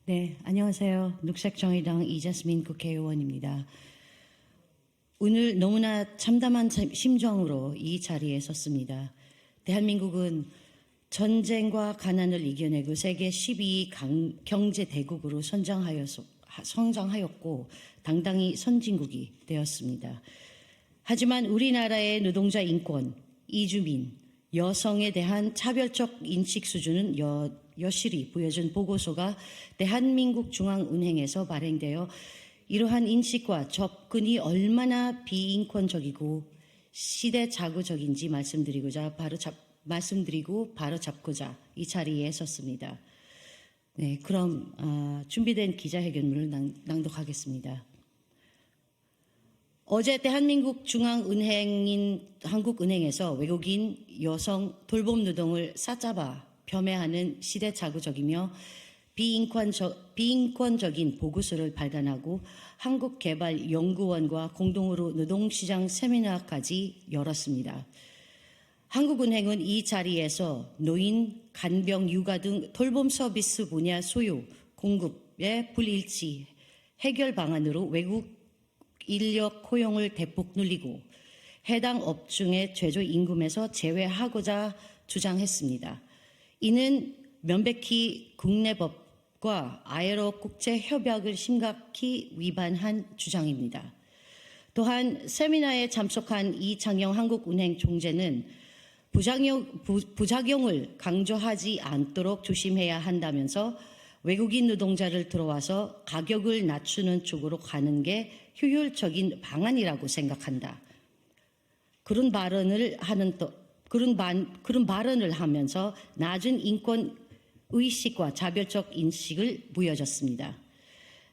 네, 안녕하세요. 녹색정의당 이자스민 국회의원입니다. 오늘 너무나 참담한 심정으로 이 자리에 섰습니다. 대한민국은 전쟁과 가난을 이겨내고 세계 12위 경제 대국으로 성장하였고 당당히 선진국이 되었습니다. 하지만 우리나라의 노동자 인권, 이주민, 여성에 대한 차별적 인식 수준은 여실히 보여준 보고서가 대한민국 중앙은행에서 발행되어 이러한 인식과 접근이 얼마나 비인권적이고 시대착오적인지 말씀드리고 바로 잡고자 이 자리에 섰습니다. 네, 그럼 준비된 기자회견문을 낭독하겠습니다. 어제 대한민국 중앙은행인 한국은행에서 외국인 여성 돌봄 노동을 싸잡아 폄훼하는 시대착오적이며 비인권적인 보고서를 발간하고 한국개발연구원과 공동으로 노동시장 세미나까지 열었습니다. 한국은행은 이 자리에서 노인, 간병, 육아 등 돌봄 서비스 분야 소요, 공급의 불일치 해결 방안으로 외국 인력 고용을 대폭 늘리고 해당 업종의 최저임금에서 제외하고자 주장했습니다. 이는 명백히 국내법과 ILO 국제협약을 심각히 위반한 주장입니다. 또한 세미나에 참석한 이창영 한국은행 총재는 부작용을 강조하지 않도록 조심해야 한다면서 외국인 노동자를 들어와서 가격을 낮추는 쪽으로 가는 게 효율적인 방안이라고 생각한다. 그런 발언을 하면서 낮은 인권 의식과 자별적 인식을 보여줬습니다.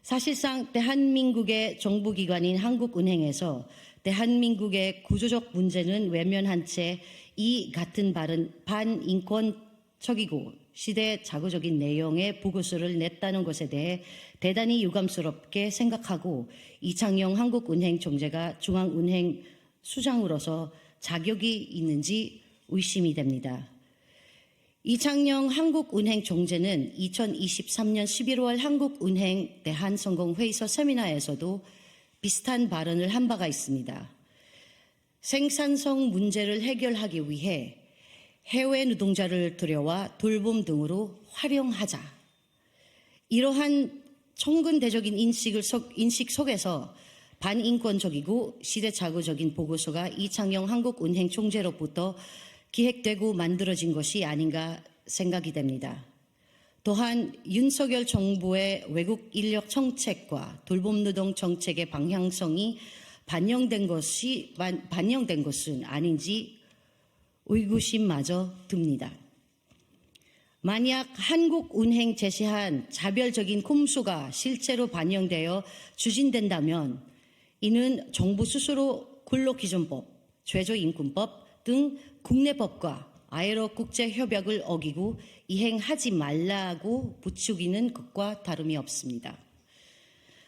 사실상 대한민국의 정부기관인 한국은행에서 대한민국의 구조적 문제는 외면한 채 이 같은 반인권적이고 시대착오적인 내용의 보고서를 냈다는 것에 대해 대단히 유감스럽게 생각하고 이창영 한국은행 총재가 중앙은행 수장으로서 자격이 있는지 의심이 됩니다. 이창영 한국은행 총재는 2023년 11월 한국은행 대한성공회의소 세미나에서도 비슷한 발언을 한 바가 있습니다. 생산성 문제를 해결하기 위해 해외 노동자를 들여와 돌봄 등으로 활용하자. 이러한 천근대적인 인식 속에서 반인권적이고 시대착오적인 보고서가 이창영 한국은행 총재로부터 기획되고 만들어진 것이 아닌가 생각이 됩니다. 또한 윤석열 정부의 외국 인력 정책과 돌봄 노동 정책의 방향성이 반영된 것은 아닌지 의구심마저 듭니다. 만약 한국은행 제시한 자별적인 콤수가 실제로 반영되어 추진된다면 이는 정부 스스로 근로기준법, 최저임금법 등 국내법과 ILO 국제협약을 어기고 이행하지 말라고 부추기는 것과 다름이 없습니다.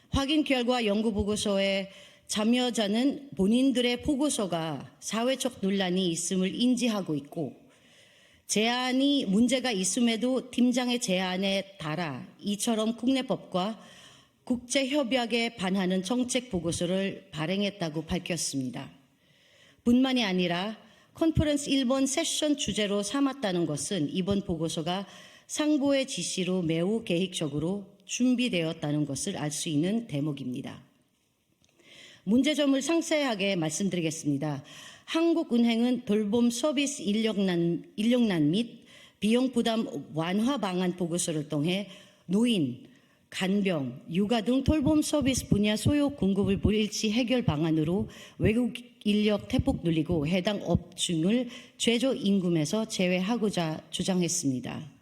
확인 결과 연구보고서에 참여자는 본인들의 보고서가 사회적 논란이 있음을 인지하고 있고 제안이 문제가 있음에도 팀장의 제안에 따라 이처럼 국내법과 국제협약에 반하는 정책 보고서를 발행했다고 밝혔습니다. 뿐만이 아니라 컨퍼런스 1번 세션 주제로 삼았다는 것은 이번 보고서가 상부의 지시로 매우 계획적으로 준비되었다는 것을 알 수 있는 대목입니다. 문제점을 상세하게 말씀드리겠습니다. 한국은행은 돌봄 서비스 인력난 및 비용 부담 완화 방안 보고서를 통해 노인, 간병, 육아 등 돌봄 서비스 분야 소요 공급을 불일치 해결 방안으로 외국 인력 대폭 늘리고 해당 업종을 최저임금에서 제외하고자 주장했습니다.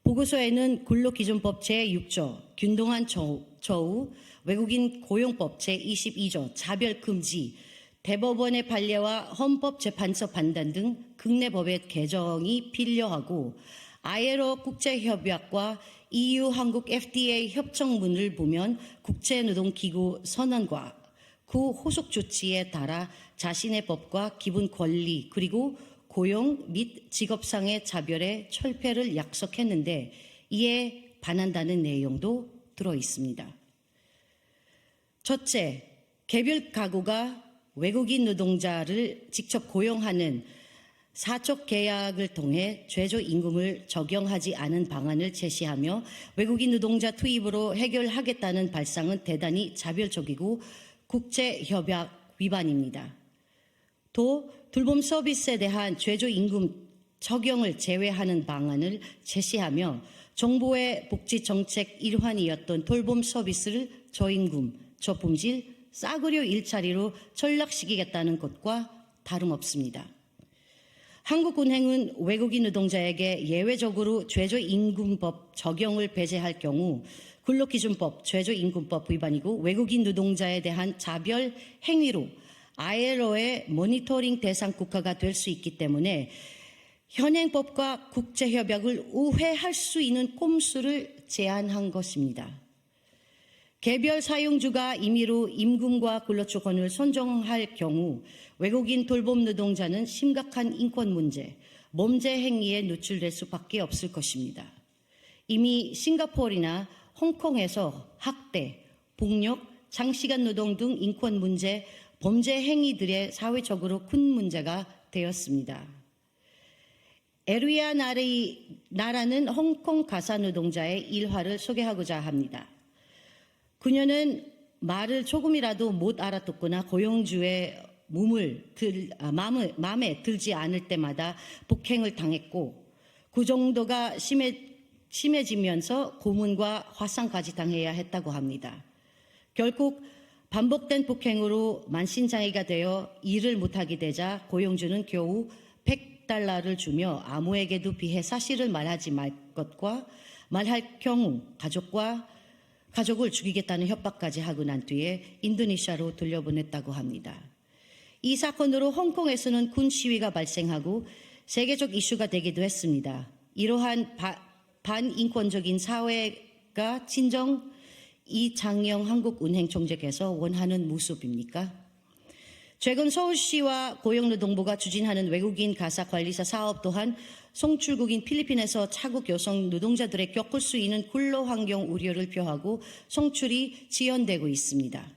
보고서에는 근로기준법 제6조, 균등한 처우, 외국인 고용법 제22조, 차별금지, 대법원의 판례와 헌법재판소 판단 등 국내법의 개정이 필요하고 ILO 국제협약과 EU 한국 FDA 협정문을 보면 국제노동기구 선언과 그 후속 조치에 따라 자신의 법과 기본 권리 그리고 고용 및 직업상의 차별의 철폐를 약속했는데 이에 반한다는 내용도 들어 있습니다. 첫째, 개별 가구가 외국인 노동자를 직접 고용하는 사적 계약을 통해 최저임금을 적용하지 않은 방안을 제시하며 외국인 노동자 투입으로 해결하겠다는 발상은 대단히 자별적이고 국제협약 위반입니다. 또 돌봄 서비스에 대한 최저임금 적용을 제외하는 방안을 제시하며 정부의 복지 정책 일환이었던 돌봄 서비스를 저임금, 저품질, 싸구려 일자리로 전락시키겠다는 것과 다름없습니다. 한국은행은 외국인 노동자에게 예외적으로 최저임금법 적용을 배제할 경우 근로기준법, 최저임금법 위반이고 외국인 노동자에 대한 차별 행위로 ILO의 모니터링 대상 국가가 될 수 있기 때문에 현행법과 국제협약을 우회할 수 있는 꼼수를 제안한 것입니다. 개별 사용주가 임의로 임금과 근로조건을 선정할 경우 외국인 돌봄 노동자는 심각한 인권 문제, 범죄 행위에 노출될 수밖에 없을 것입니다. 이미 싱가포르나 홍콩에서 학대, 폭력, 장시간 노동 등 인권 문제, 범죄 행위들의 사회적으로 큰 문제가 되었습니다. 에루야 나라는 홍콩 가사 노동자의 일화를 소개하고자 합니다. 그녀는 말을 조금이라도 못 알아듣거나 고용주의 마음에 들지 않을 때마다 폭행을 당했고 그 정도가 심해지면서 고문과 화상까지 당해야 했다고 합니다. 결국 반복된 폭행으로 만신장애가 되어 일을 못하게 되자 고용주는 겨우 $100를 주며 아무에게도 비해 사실을 말하지 말 것과 말할 경우 가족을 죽이겠다는 협박까지 하고 난 뒤에 인도네시아로 돌려보냈다고 합니다. 이 사건으로 홍콩에서는 군 시위가 발생하고 세계적 이슈가 되기도 했습니다. 이러한 반인권적인 사회가 진정 이창영 한국은행 총재께서 원하는 모습입니까? 최근 서울시와 고용노동부가 추진하는 외국인 가사 관리사 사업 또한 송출국인 필리핀에서 차국 여성 노동자들의 겪을 수 있는 근로환경 우려를 표하고 송출이 지연되고 있습니다.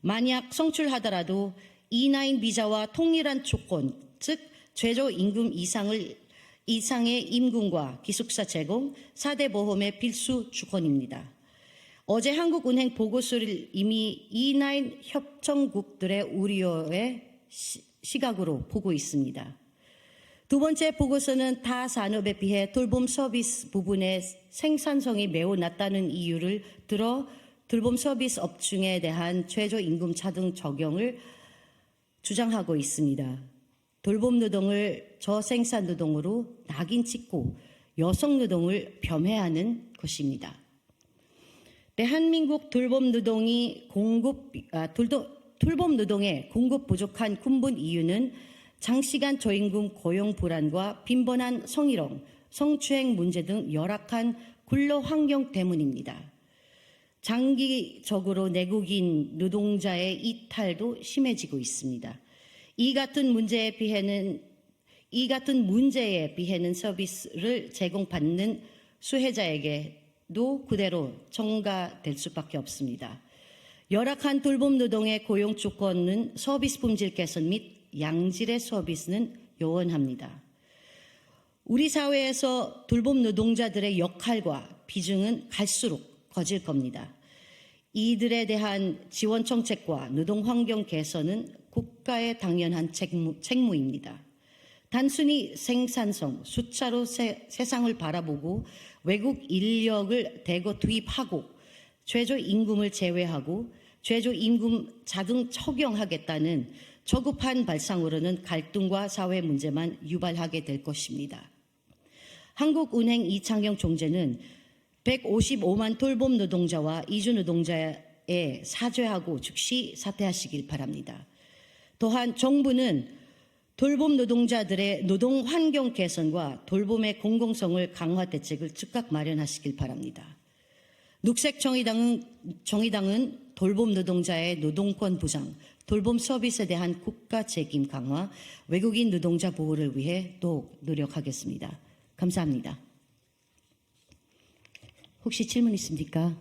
만약 송출하더라도 E9 비자와 동일한 조건, 즉 최저임금 이상의 임금과 기숙사 제공, 4대 보험의 필수 조건입니다. 어제 한국은행 보고서를 이미 E9 협정국들의 우려의 시각으로 보고 있습니다. 두 번째 보고서는 타 산업에 비해 돌봄 서비스 부분의 생산성이 매우 낮다는 이유를 들어 돌봄 서비스 업종에 대한 최저임금 차등 적용을 주장하고 있습니다. 돌봄 노동을 저생산 노동으로 낙인 찍고 여성 노동을 폄훼하는 것입니다. 대한민국 돌봄 노동의 공급 부족한 근본 이유는 장시간 저임금 고용 불안과 빈번한 성희롱, 성추행 문제 등 열악한 근로 환경 때문입니다. 장기적으로 내국인 노동자의 이탈도 심해지고 있습니다. 이 같은 문제에 비해는 서비스를 제공받는 수혜자에게도 그대로 첨가될 수밖에 없습니다. 열악한 돌봄 노동의 고용 조건은 서비스 품질 개선 및 양질의 서비스는 요원합니다. 우리 사회에서 돌봄 노동자들의 역할과 비중은 갈수록 커질 겁니다. 이들에 대한 지원 정책과 노동 환경 개선은 국가의 당연한 책무입니다. 단순히 생산성, 숫자로 세상을 바라보고 외국 인력을 대거 투입하고 최저임금을 제외하고 최저임금 자등 적용하겠다는 저급한 발상으로는 갈등과 사회 문제만 유발하게 될 것입니다. 한국은행 이창영 총재는 155만 돌봄 노동자와 이주 노동자에 사죄하고 즉시 사퇴하시길 바랍니다. 또한 정부는 돌봄 노동자들의 노동 환경 개선과 돌봄의 공공성을 강화 대책을 즉각 마련하시길 바랍니다. 녹색정의당은 돌봄 노동자의 노동권 보장, 돌봄 서비스에 대한 국가 책임 강화, 외국인 노동자 보호를 위해 더욱 노력하겠습니다. 감사합니다. 혹시 질문 있습니까?